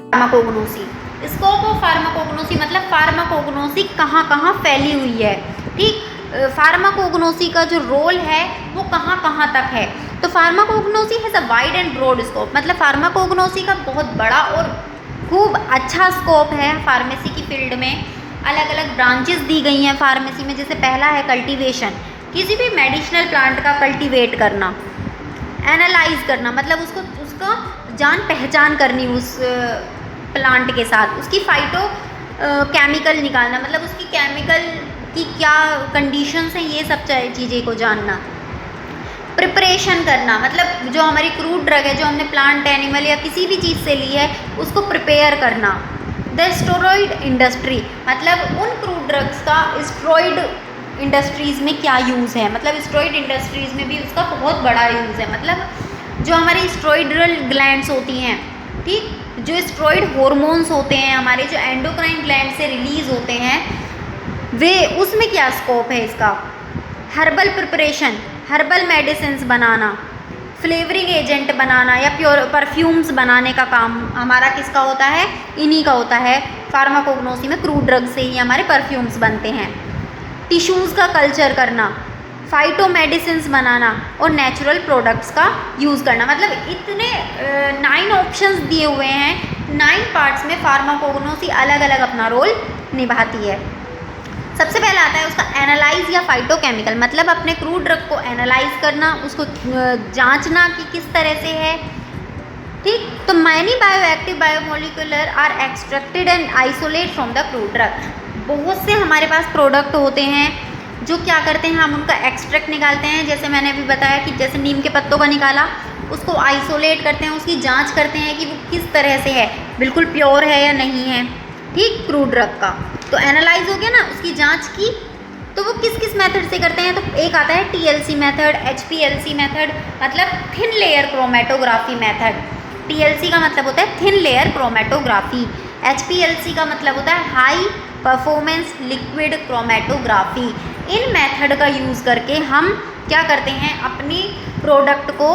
Pharmacognosy, scope of pharmacognosy मतलब pharmacognosy कहाँ कहाँ फैली हुई है। ठीक, फार्माकोग्नोसी का जो रोल है वो कहाँ कहाँ तक है। तो pharmacognosy has a wide and broad scope, मतलब फार्माकोग्नोसी का बहुत बड़ा और खूब अच्छा स्कोप है फार्मेसी की फील्ड में। अलग अलग ब्रांचेस दी गई हैं फार्मेसी में। जैसे पहला है कल्टीवेशन, किसी भी मेडिसिनल प्लांट का कल्टीवेट करना, एनालाइज करना, मतलब उसका जान पहचान करनी उस प्लांट के साथ, उसकी फाइटो केमिकल निकालना, मतलब उसकी केमिकल की क्या कंडीशंस हैं ये सब चीज़ें को जानना। प्रिपरेशन करना, मतलब जो हमारी क्रूड ड्रग है जो हमने प्लांट, एनिमल या किसी भी चीज़ से ली है उसको प्रिपेयर करना। द स्टेरॉइड इंडस्ट्री, मतलब उन क्रूड ड्रग्स का स्टेरॉइड इंडस्ट्रीज़ में क्या यूज़ है, मतलब स्टेरॉइड इंडस्ट्रीज़ में भी उसका बहुत बड़ा यूज़ है। मतलब जो हमारी स्टेरॉइडल ग्लैंड्स होती हैं, ठीक, जो स्टेरॉइड हार्मोन्स होते हैं हमारे, जो एंडोक्राइन ग्लैंड से रिलीज़ होते हैं, वे उसमें क्या स्कोप है इसका। हर्बल प्रिपरेशन, हर्बल मेडिसिन्स बनाना, फ्लेवरिंग एजेंट बनाना या प्योर परफ्यूम्स बनाने का काम हमारा किसका होता है, इन्हीं का होता है। फार्माकोग्नोसी में क्रूड ड्रग से ही हमारे परफ्यूम्स बनते हैं। टिश्यूज़ का कल्चर करना, फाइटो मेडिसिन्स बनाना और नेचुरल प्रोडक्ट्स का यूज़ करना। मतलब इतने 9 ऑप्शंस दिए हुए हैं, 9 पार्ट्स में फार्माकोग्नोसी अलग अलग अपना रोल निभाती है। सबसे पहले आता है उसका एनालाइज या फाइटोकेमिकल, मतलब अपने क्रूड ड्रग को एनालाइज करना, उसको जांचना कि किस तरह से है। ठीक, तो many bioactive biomolecular are extracted and isolate from the crude drug. बहुत से हमारे पास प्रोडक्ट होते हैं जो क्या करते हैं, हम उनका एक्सट्रैक्ट निकालते हैं। जैसे मैंने अभी बताया कि जैसे नीम के पत्तों का निकाला, उसको आइसोलेट करते हैं, उसकी जांच करते हैं कि वो किस तरह से है, बिल्कुल प्योर है या नहीं है। ठीक, क्रूड ड्रग का तो एनालाइज हो गया ना, उसकी जांच की। तो वो किस किस मेथड से करते हैं, तो एक आता है TLC मेथड, HPLC मेथड, मतलब thin layer chromatography method. TLC का मतलब होता है थिन लेयर क्रोमेटोग्राफी, HPLC का मतलब होता है हाई परफॉर्मेंस लिक्विड क्रोमेटोग्राफी। इन मेथड का यूज़ करके हम क्या करते हैं, अपनी प्रोडक्ट को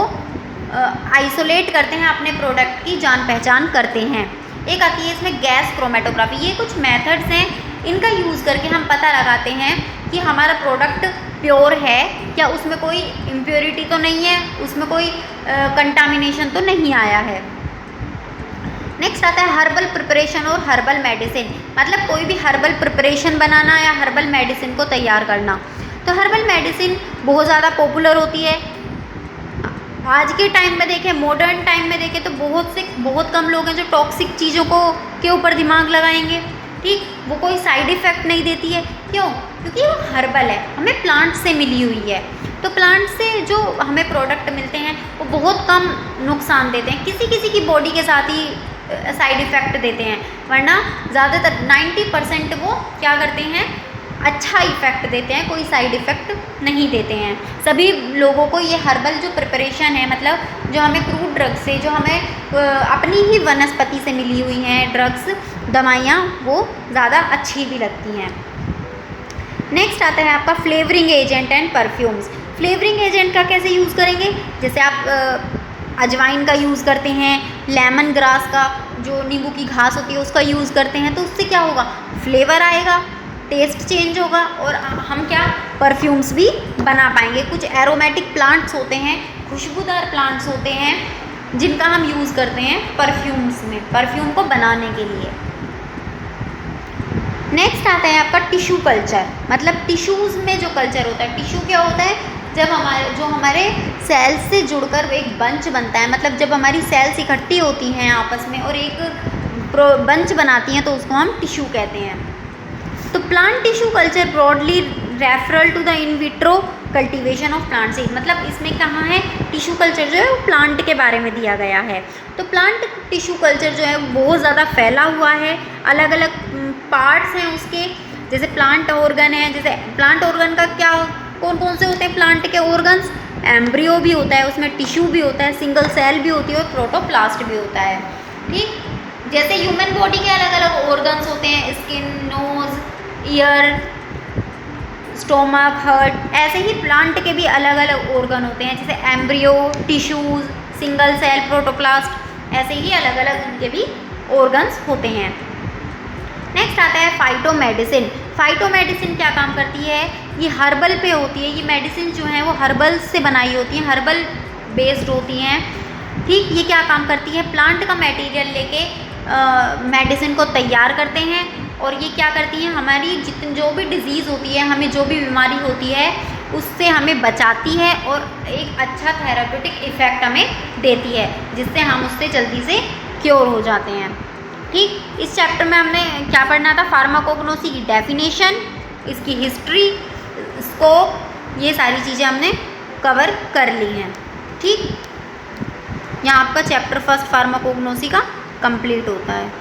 आइसोलेट करते हैं, अपने प्रोडक्ट की जान पहचान करते हैं। एक आती है इसमें गैस क्रोमेटोग्राफी। ये कुछ मेथड्स हैं, इनका यूज़ करके हम पता लगाते हैं कि हमारा प्रोडक्ट प्योर है क्या, उसमें कोई इम्प्योरिटी तो नहीं है, उसमें कोई कंटामिनेशन तो नहीं आया है। नेक्स्ट आता है हर्बल प्रिपरेशन और हर्बल मेडिसिन, मतलब कोई भी हर्बल प्रिपरेशन बनाना या हर्बल मेडिसिन को तैयार करना। तो हर्बल मेडिसिन बहुत ज़्यादा पॉपुलर होती है आज के टाइम में। देखें, मॉडर्न टाइम में देखें तो बहुत कम लोग हैं जो टॉक्सिक चीज़ों को के ऊपर दिमाग लगाएंगे। ठीक, वो कोई साइड इफ़ेक्ट नहीं देती है। क्यों? क्योंकि वो हर्बल है, हमें प्लांट से मिली हुई है। तो प्लांट से जो हमें प्रोडक्ट मिलते हैं वो बहुत कम नुकसान देते हैं, किसी किसी की बॉडी के साथ ही साइड इफ़ेक्ट देते हैं, वरना ज़्यादातर 90% वो क्या करते हैं, अच्छा इफ़ेक्ट देते हैं, कोई साइड इफ़ेक्ट नहीं देते हैं। सभी लोगों को ये हर्बल जो प्रिपरेशन है, मतलब जो हमें क्रूड ड्रग से, जो हमें अपनी ही वनस्पति से मिली हुई हैं ड्रग्स, दवाइयाँ, वो ज़्यादा अच्छी भी लगती हैं। नेक्स्ट आता है आपका flavouring agent and perfumes. Flavouring agent का कैसे यूज़ करेंगे, जैसे आप अजवाइन का यूज़ करते हैं, लेमन ग्रास का, जो नींबू की घास होती है उसका यूज़ करते हैं, तो उससे क्या होगा, फ्लेवर आएगा, टेस्ट चेंज होगा और हम क्या परफ्यूम्स भी बना पाएंगे। कुछ एरोमेटिक प्लांट्स होते हैं, खुशबूदार प्लांट्स होते हैं, जिनका हम यूज़ करते हैं परफ्यूम्स में, परफ्यूम को बनाने के लिए। नेक्स्ट आता है आपका टिश्यू कल्चर, मतलब टिश्यूज़ में जो कल्चर होता है। टिश्यू क्या होता है, जब हमारे सेल्स से जुड़कर एक बंच बनता है, मतलब जब हमारी सेल्स इकट्ठी होती हैं आपस में और एक बंच बनाती हैं, तो उसको हम टिश्यू कहते हैं। तो plant tissue culture broadly referral to the in vitro cultivation of plant seed, मतलब इसमें कहाँ है, टिश्यू कल्चर जो है वो प्लांट के बारे में दिया गया है। तो प्लांट टिश्यू कल्चर जो है बहुत ज़्यादा फैला हुआ है, अलग अलग पार्ट्स हैं उसके, जैसे प्लांट ऑर्गन है। जैसे प्लांट ऑर्गन का क्या, कौन कौन से होते हैं प्लांट के ऑर्गन्स, एम्ब्रियो भी होता है, उसमें टिश्यू भी होता है, सिंगल सेल भी होती है और प्रोटोप्लास्ट भी होता है। ठीक, जैसे ह्यूमन बॉडी के अलग अलग ऑर्गन्स होते हैं, skin, nose, ear, stomach, heart. ऐसे ही प्लांट के भी अलग अलग ऑर्गन होते हैं, जैसे embryo, tissues, single cell, protoplast, ऐसे ही अलग अलग उनके भी ऑर्गन्स होते हैं। नेक्स्ट आता है फाइटोमेडिसिन। फाइटोमेडिसिन क्या काम करती है? ये हर्बल पे होती है। ये मेडिसिन जो है वो हर्बल से बनाई होती हैं, हर्बल बेस्ड होती हैं। ठीक, ये क्या काम करती है? प्लांट का मटेरियल लेके मेडिसिन को तैयार करते हैं, और ये क्या करती हैं, हमारी जितनी जो भी डिजीज़ होती है, हमें जो भी बीमारी होती है उससे हमें बचाती है और एक अच्छा थेराप्यूटिक इफ़ेक्ट हमें देती है, जिससे हम उससे जल्दी से क्योर हो जाते हैं। ठीक, इस चैप्टर में हमने क्या पढ़ना था? फार्माकोग्नोसी की डेफिनेशन, इसकी हिस्ट्री, स्कोप, ये सारी चीज़ें हमने कवर कर ली हैं। ठीक, यहाँ आपका चैप्टर फर्स्ट फार्माकोग्नोसी का कंप्लीट होता है।